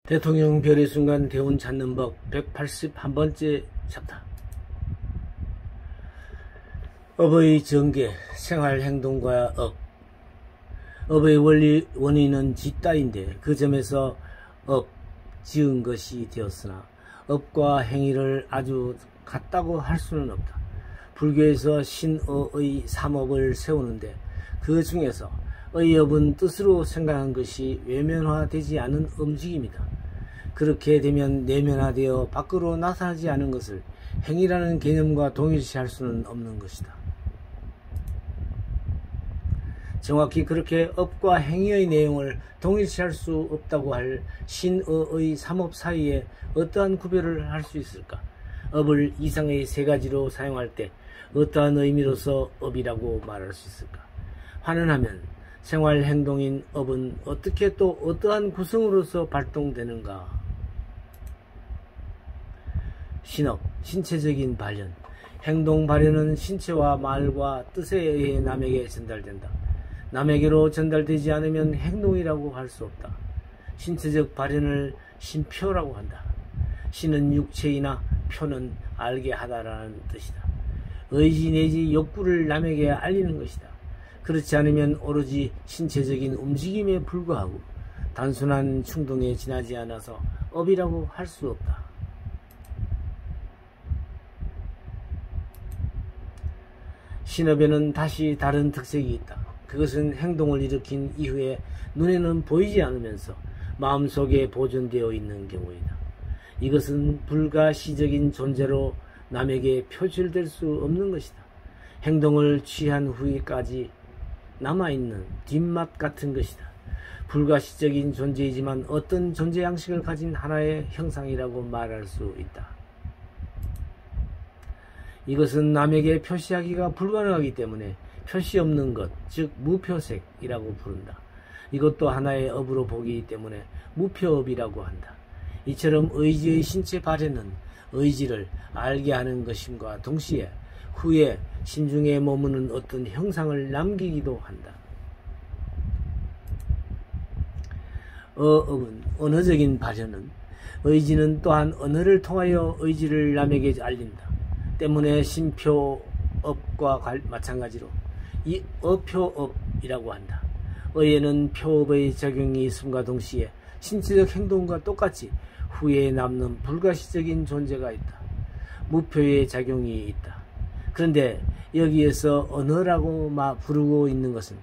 대통령 별의 순간 대운 찾는 법 181번째 챕터. 업의 전개, 생활 행동과 업. 업의 원인은 짓따인데 그 점에서 업, 지은 것이 되었으나 업과 행위를 아주 같다고 할 수는 없다. 불교에서 신어의 삼업을 세우는데 그 중에서 의업은 뜻으로 생각한 것이 외면화되지 않은 움직임이다. 그렇게 되면 내면화되어 밖으로 나타나지 않은 것을 행위라는 개념과 동일시할 수는 없는 것이다. 정확히 그렇게 업과 행위의 내용을 동일시할 수 없다고 할 신어의 삼업 사이에 어떠한 구별을 할 수 있을까? 업을 이상의 세 가지로 사용할 때 어떠한 의미로서 업이라고 말할 수 있을까? 환원하면 생활 행동인 업은 어떻게 또 어떠한 구성으로서 발동되는가? 신업, 신체적인 발현. 행동 발현은 신체와 말과 뜻에 의해 남에게 전달된다. 남에게로 전달되지 않으면 행동이라고 할 수 없다. 신체적 발현을 신표라고 한다. 신은 육체이나 표는 알게 하다라는 뜻이다. 의지 내지 욕구를 남에게 알리는 것이다. 그렇지 않으면 오로지 신체적인 움직임에 불과하고 단순한 충동에 지나지 않아서 업이라고 할 수 없다. 신업에는 다시 다른 특색이 있다. 그것은 행동을 일으킨 이후에 눈에는 보이지 않으면서 마음속에 보존되어 있는 경우이다. 이것은 불가시적인 존재로 남에게 표출될 수 없는 것이다. 행동을 취한 후에까지 남아있는 뒷맛 같은 것이다. 불가시적인 존재이지만 어떤 존재 양식을 가진 하나의 형상이라고 말할 수 있다. 이것은 남에게 표시하기가 불가능하기 때문에 표시 없는 것, 즉 무표색이라고 부른다. 이것도 하나의 업으로 보기 때문에 무표업이라고 한다. 이처럼 의지의 신체 발현은 의지를 알게 하는 것임과 동시에 후에 심중에 머무는 어떤 형상을 남기기도 한다. 업은 언어적인 발현은 의지는 또한 언어를 통하여 의지를 남에게 알린다. 때문에 신표업과 마찬가지로 이 어표업이라고 한다. 의에는 표업의 작용이 있음과 동시에 신체적 행동과 똑같이 후에 남는 불가시적인 존재가 있다. 무표의 작용이 있다. 그런데 여기에서 언어라고 부르고 있는 것은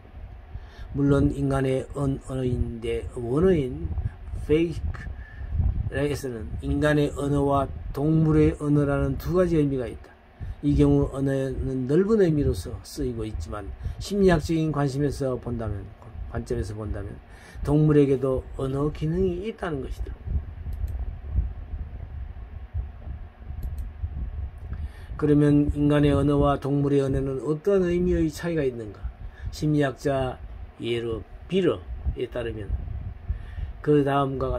물론 인간의 언어인데 원어인 페이크에서는 인간의 언어와 동물의 언어라는 두 가지 의미가 있다. 이 경우 언어는 넓은 의미로서 쓰이고 있지만 심리학적인 관점에서 본다면 동물에게도 언어 기능이 있다는 것이다. 그러면 인간의 언어와 동물의 언어는 어떤 의미의 차이가 있는가? 심리학자 예로 비러에 따르면 그는 다음과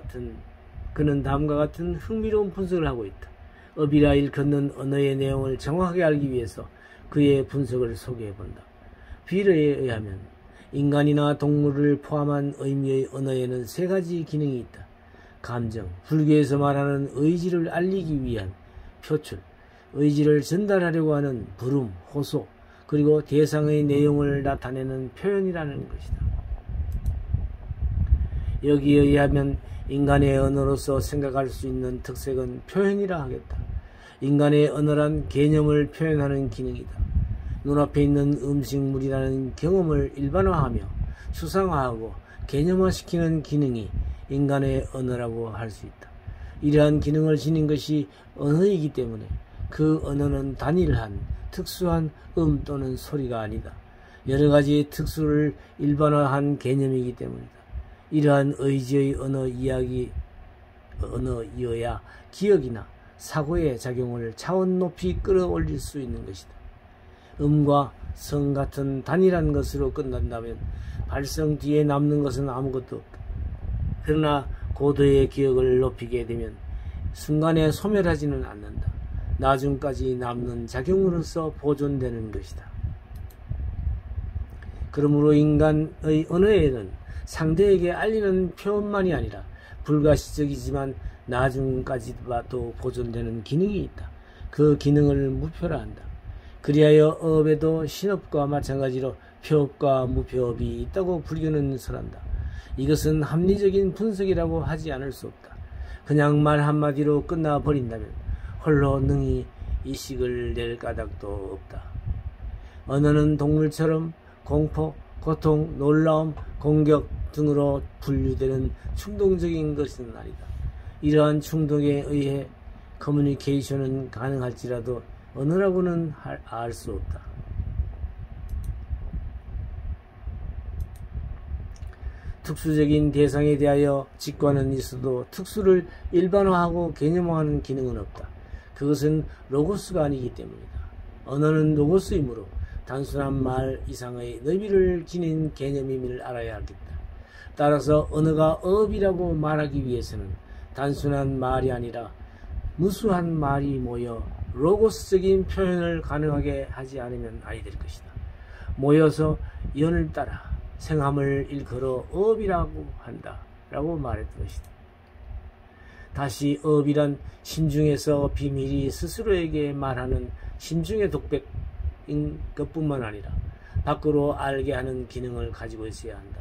같은 흥미로운 분석을 하고 있다. 업이라 일컫는 언어의 내용을 정확하게 알기 위해서 그의 분석을 소개해본다. 비러에 의하면 인간이나 동물을 포함한 의미의 언어에는 세 가지 기능이 있다. 감정, 불교에서 말하는 의지를 알리기 위한 표출, 의지를 전달하려고 하는 부름, 호소, 그리고 대상의 내용을 나타내는 표현이라는 것이다. 여기에 의하면 인간의 언어로서 생각할 수 있는 특색은 표현이라 하겠다. 인간의 언어란 개념을 표현하는 기능이다. 눈앞에 있는 음식물이라는 경험을 일반화하며 수상화하고 개념화시키는 기능이 인간의 언어라고 할 수 있다. 이러한 기능을 지닌 것이 언어이기 때문에 그 언어는 단일한 특수한 또는 소리가 아니다. 여러 가지 특수를 일반화한 개념이기 때문이다. 이러한 의지의 언어이어야 기억이나 사고의 작용을 차원 높이 끌어올릴 수 있는 것이다. 음과 성 같은 단일한 것으로 끝난다면 발성 뒤에 남는 것은 아무것도 없다. 그러나 고도의 기억을 높이게 되면 순간에 소멸하지는 않는다. 나중까지 남는 작용으로서 보존되는 것이다. 그러므로 인간의 언어에는 상대에게 알리는 표현만이 아니라 불가시적이지만 나중까지도 보존되는 기능이 있다. 그 기능을 무표라 한다. 그리하여 업에도 신업과 마찬가지로 표업과 무표업이 있다고 불교는 설한다. 이것은 합리적인 분석이라고 하지 않을 수 없다. 그냥 말 한마디로 끝나버린다면 홀로 능히 이식을 낼 까닭도 없다. 언어는 동물처럼 공포, 고통, 놀라움, 공격 등으로 분류되는 충동적인 것은 아니다. 이러한 충동에 의해 커뮤니케이션은 가능할지라도 언어라고는 알 수 없다. 특수적인 대상에 대하여 직관은 있어도 특수를 일반화하고 개념화하는 기능은 없다. 그것은 로고스가 아니기 때문이다. 언어는 로고스이므로 단순한 말 이상의 의미를 지닌 개념임을 알아야 하겠다. 따라서 언어가 업이라고 말하기 위해서는 단순한 말이 아니라 무수한 말이 모여 로고스적인 표현을 가능하게 하지 않으면 아니 될 것이다. 모여서 연을 따라 생함을 일컬어 업이라고 한다 라고 말했던 것이다. 다시 업이란 심중에서 비밀이 스스로에게 말하는 심중의 독백인 것뿐만 아니라 밖으로 알게 하는 기능을 가지고 있어야 한다.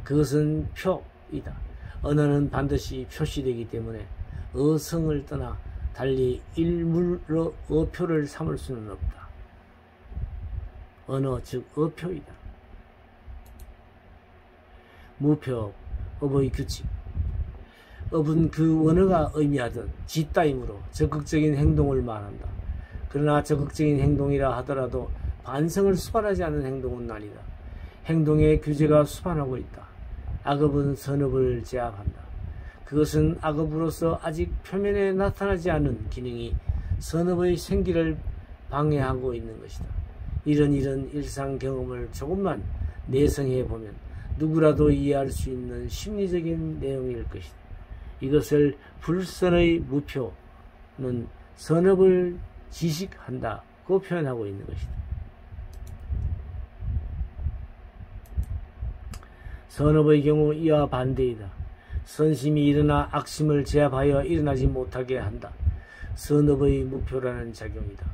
그것은 표이다. 언어는 반드시 표시되기 때문에 어성을 떠나 달리 일물로 어표를 삼을 수는 없다. 언어 즉 어표이다. 무표, 업의 규칙. 업은 그 원어가 의미하던 짓다이므로 적극적인 행동을 말한다. 그러나 적극적인 행동이라 하더라도 반성을 수반하지 않는 행동은 아니다. 행동의 규제가 수반하고 있다. 악업은 선업을 제압한다. 그것은 악업으로서 아직 표면에 나타나지 않은 기능이 선업의 생기를 방해하고 있는 것이다. 이런 일상 경험을 조금만 내성해 보면 누구라도 이해할 수 있는 심리적인 내용일 것이다. 이것을 불선의 무표는 선업을 지식한다고 표현하고 있는 것이다. 선업의 경우 이와 반대이다. 선심이 일어나 악심을 제압하여 일어나지 못하게 한다. 선업의 무표라는 작용이다.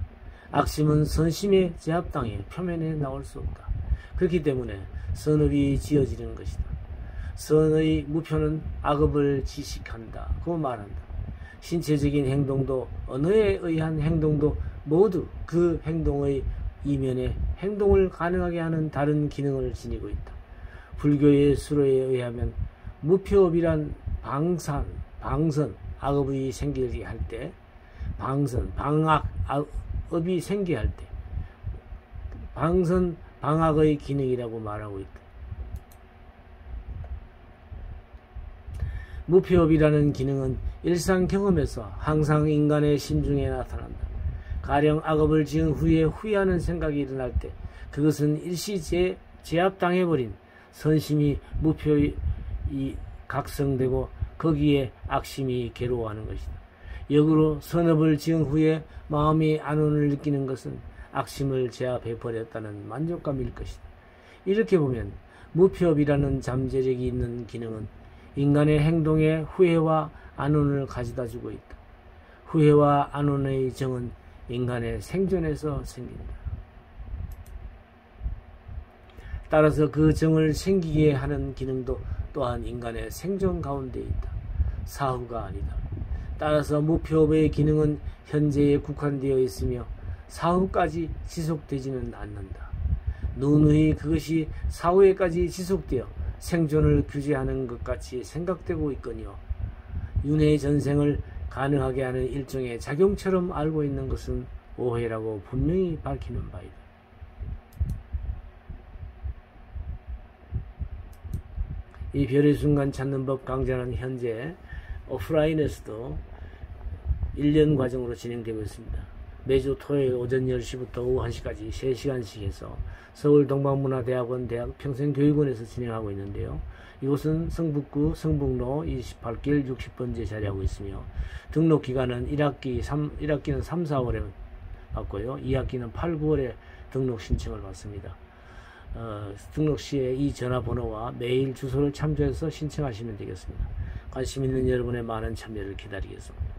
악심은 선심의 제압당해 표면에 나올 수 없다. 그렇기 때문에 선업이 지어지는 것이다. 선의 무표는 악업을 지식한다고 말한다. 신체적인 행동도 언어에 의한 행동도 모두 그 행동의 이면에 행동을 가능하게 하는 다른 기능을 지니고 있다. 불교의 수로에 의하면 무표업이란 방선, 악업이 생기게 할 때, 방악업이 생기게 할 때, 방악의 기능이라고 말하고 있다. 무표업이라는 기능은 일상 경험에서 항상 인간의 심중에 나타난다. 가령 악업을 지은 후에 후회하는 생각이 일어날 때 그것은 일시 제압당해버린 선심이 무표히 각성되고 거기에 악심이 괴로워하는 것이다. 역으로 선업을 지은 후에 마음이 안온을 느끼는 것은 악심을 제압해버렸다는 만족감일 것이다. 이렇게 보면 무표업이라는 잠재력이 있는 기능은 인간의 행동에 후회와 안온을 가져다주고 있다. 후회와 안온의 정은 인간의 생존에서 생긴다. 따라서 그 정을 생기게 하는 기능도 또한 인간의 생존 가운데 있다. 사후가 아니다. 따라서 무표업의 기능은 현재에 국한되어 있으며 사후까지 지속되지는 않는다. 누누이 그것이 사후에까지 지속되어 생존을 규제하는 것 같이 생각되고 있거니와 윤회 전생을 가능하게 하는 일종의 작용처럼 알고 있는 것은 오해라고 분명히 밝히는 바이다. 이 별의 순간 찾는 법 강좌는 현재 오프라인에서도 1년 과정으로 진행되고 있습니다. 매주 토요일 오전 10시부터 오후 1시까지 3시간씩 해서 서울 동방문화대학원 대학평생교육원에서 진행하고 있는데요. 이곳은 성북구 성북로 28길 60번지에 자리하고 있으며 등록 기간은 1학기는 3, 4월에 받고요. 2학기는 8, 9월에 등록 신청을 받습니다. 등록 시에 이 전화번호와 메일 주소를 참조해서 신청하시면 되겠습니다. 관심 있는 여러분의 많은 참여를 기다리겠습니다.